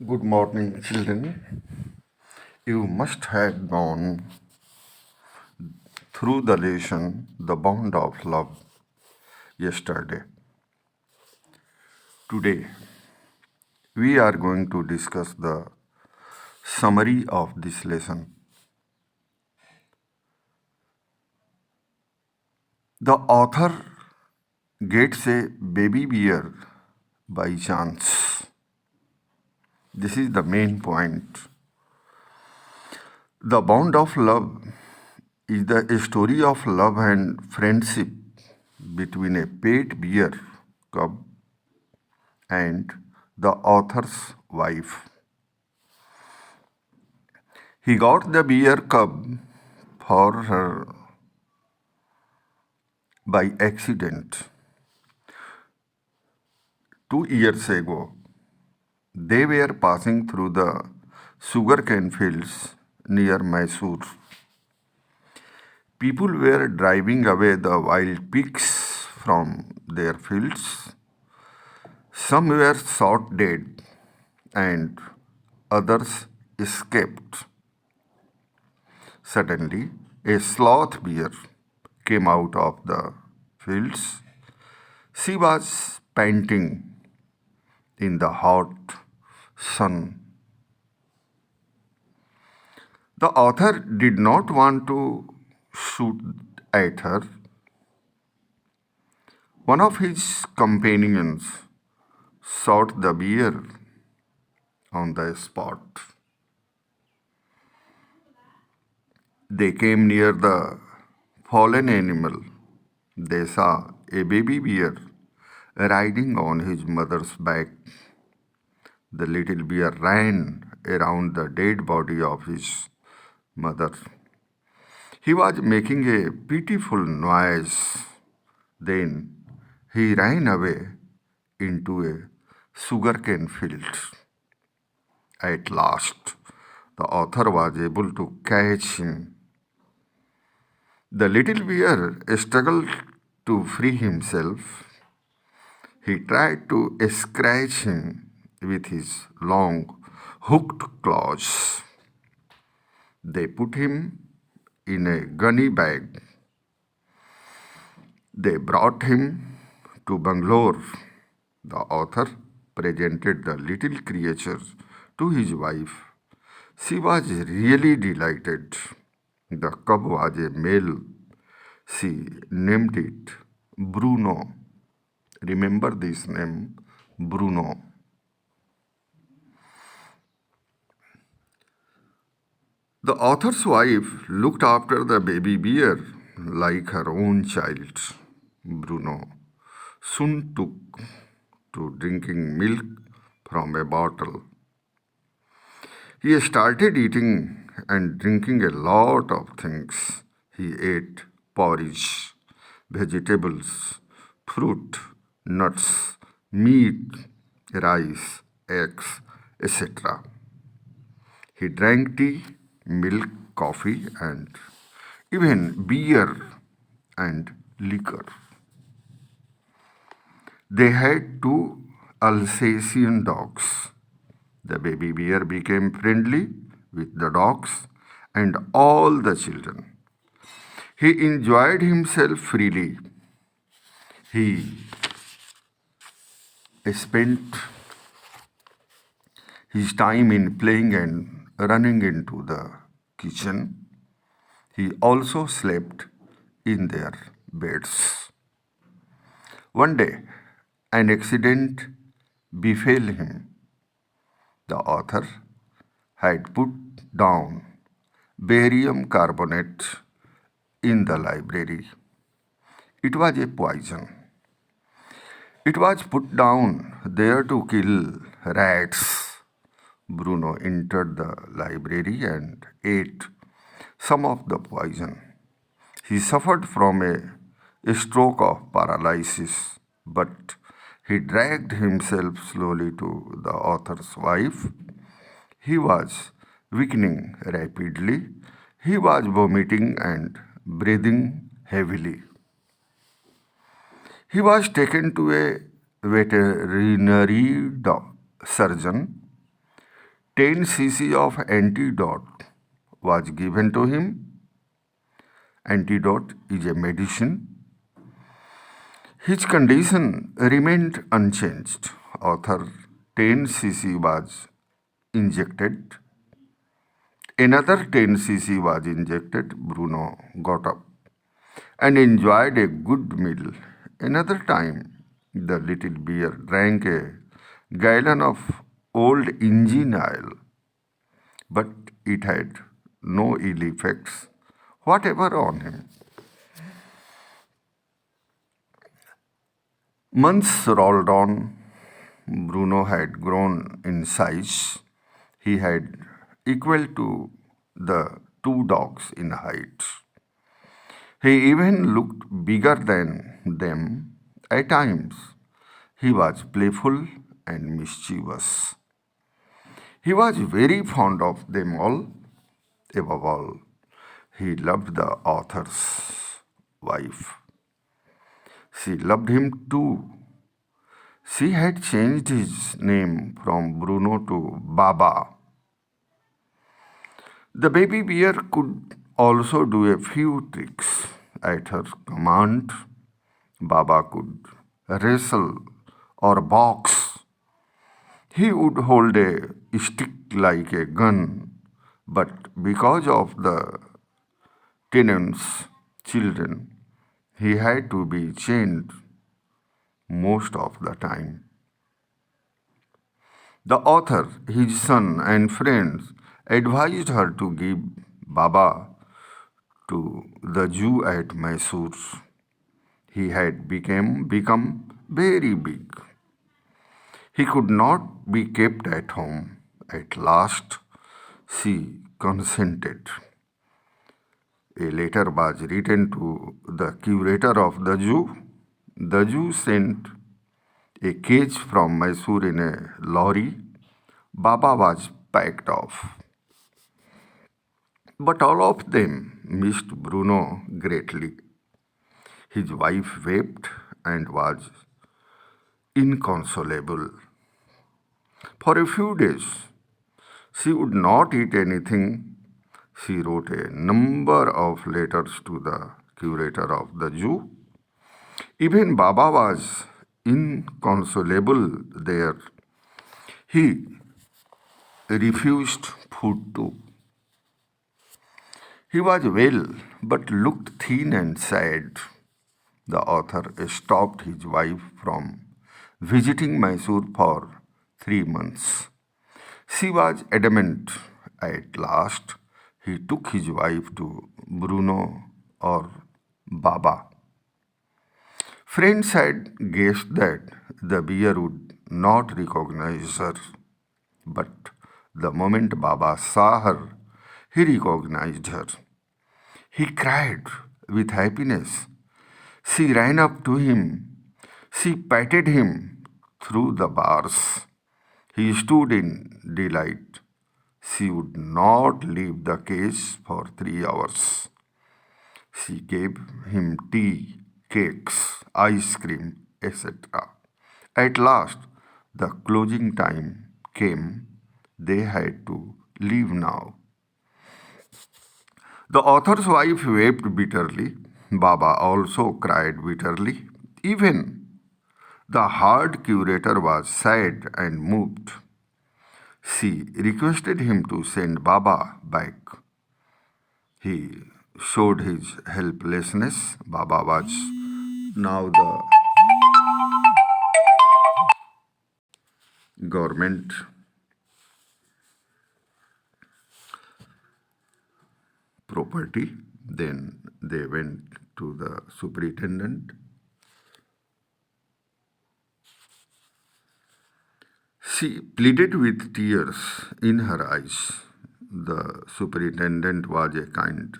Good morning, children. You must have gone through the lesson, The Bond of Love, yesterday. Today, we are going to discuss the summary of this lesson. The author gets a baby bear by chance. This is the main point. The Bond of Love is the story of love and friendship between a pet bear cub and the author's wife. He got the bear cub for her by accident. 2 years ago, they were passing through the sugarcane fields near Mysore. People were driving away the wild pigs from their fields. Some were shot dead and others escaped. Suddenly, a sloth bear came out of the fields. She was panting in the hot sun. The author did not want to shoot at her. One of his companions shot the bear on the spot. They came near the fallen animal. They saw a baby bear riding on his mother's back. The little bear ran around the dead body of his mother. He was making a pitiful noise. Then he ran away into a sugarcane field. At last, the author was able to catch him. The little bear struggled to free himself. He tried to scratch him with his long, hooked claws. They put him in a gunny bag. They brought him to Bangalore. The author presented the little creature to his wife. She was really delighted. The cub was a male. She named it Bruno. Remember this name, Bruno. The author's wife looked after the baby bear like her own child. Bruno soon took to drinking milk from a bottle. He started eating and drinking a lot of things. He ate porridge, vegetables, fruit, nuts, meat, rice, eggs, etc. He drank tea, milk, coffee, and even beer and liquor. They had two Alsatian dogs. The baby bear became friendly with the dogs and all the children. He enjoyed himself freely. He spent his time in playing and running into the kitchen. He also slept in their beds. One day, an accident befell him. The author had put down barium carbonate in the library. It was a poison. It was put down there to kill rats. Bruno entered the library and ate some of the poison. He suffered from a stroke of paralysis, but he dragged himself slowly to the author's wife. He was weakening rapidly. He was vomiting and breathing heavily. He was taken to a veterinary surgeon. 10 cc of antidote was given to him. Antidote is a medicine. His condition remained unchanged. Author 10 cc was injected. Another 10 cc was injected. Bruno got up and enjoyed a good meal. Another time, the little bear drank a gallon of old engine oil, but it had no ill effects whatever on him. Months rolled on. Bruno had grown in size. He had equal to the two dogs in height. He even looked bigger than them. At times, he was playful and mischievous. He was very fond of them all. Above all, he loved the author's wife. She loved him too. She had changed his name from Bruno to Baba. The baby bear could also do a few tricks. At her command, Baba could wrestle or box. He would hold a stick like a gun, but because of the tenant's children, he had to be chained most of the time. The author, his son, and friends advised her to give Baba to the Jew at Mysore. He had become very big. He could not be kept at home. At last, she consented. A letter was written to the curator of the Jew. The Jew sent a cage from Mysore in a lorry. Baba was packed off. But all of them missed Bruno greatly. His wife wept and was inconsolable. For a few days, she would not eat anything. She wrote a number of letters to the curator of the Jew. Even Baba was inconsolable there. He refused food too. He was well, but looked thin and sad. The author stopped his wife from visiting Mysore for 3 months. She was adamant. At last, he took his wife to Bruno or Baba. Friends had guessed that the bear would not recognize her, but the moment Baba saw her, he recognized her. He cried with happiness. She ran up to him. She patted him through the bars. He stood in delight. She would not leave the cage for 3 hours. She gave him tea, cakes, ice cream, etc. At last, the closing time came. They had to leave now. The author's wife wept bitterly. Baba also cried bitterly. Even the hard curator was sad and moved. She requested him to send Baba back. He showed his helplessness. Baba was now the government property. Then they went to the superintendent. She pleaded with tears in her eyes. The superintendent was a kind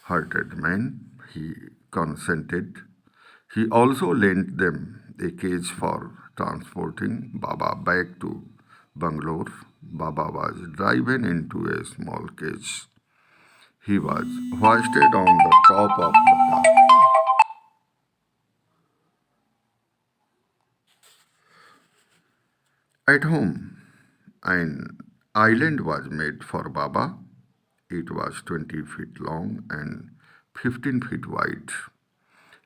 hearted man. He consented. He also lent them a cage for transporting Baba back to Bangalore. Baba was driven into a small cage. He was hoisted on the top of the car. At home, and island was made for Baba. It was 20 feet long and 15 feet wide.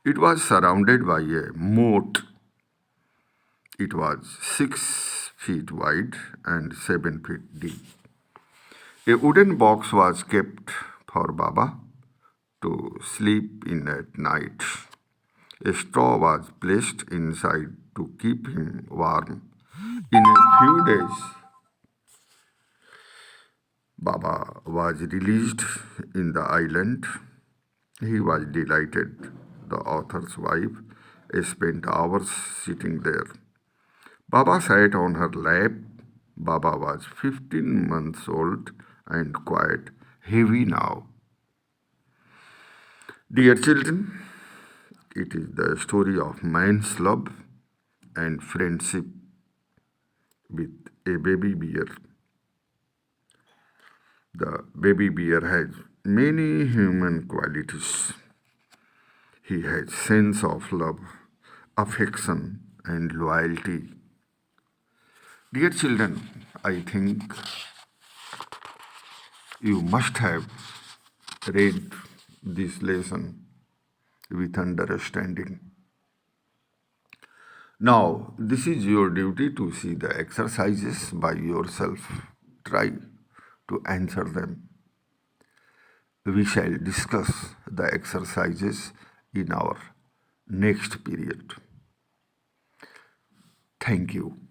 It was surrounded by a moat. It was 6 feet wide and 7 feet deep. A wooden box was kept for Baba to sleep in at night. A straw was placed inside to keep him warm. In a few days, Baba was released in the island. He was delighted. The author's wife spent hours sitting there. Baba sat on her lap. Baba was 15 months old and quite heavy now. Dear children, it is the story of man's love and friendship with a baby bear. The baby bear has many human qualities. He has sense of love, affection, and loyalty. Dear children, I think you must have read this lesson with understanding. Now, this is your duty to see the exercises by yourself. Try to answer them. We shall discuss the exercises in our next period. Thank you.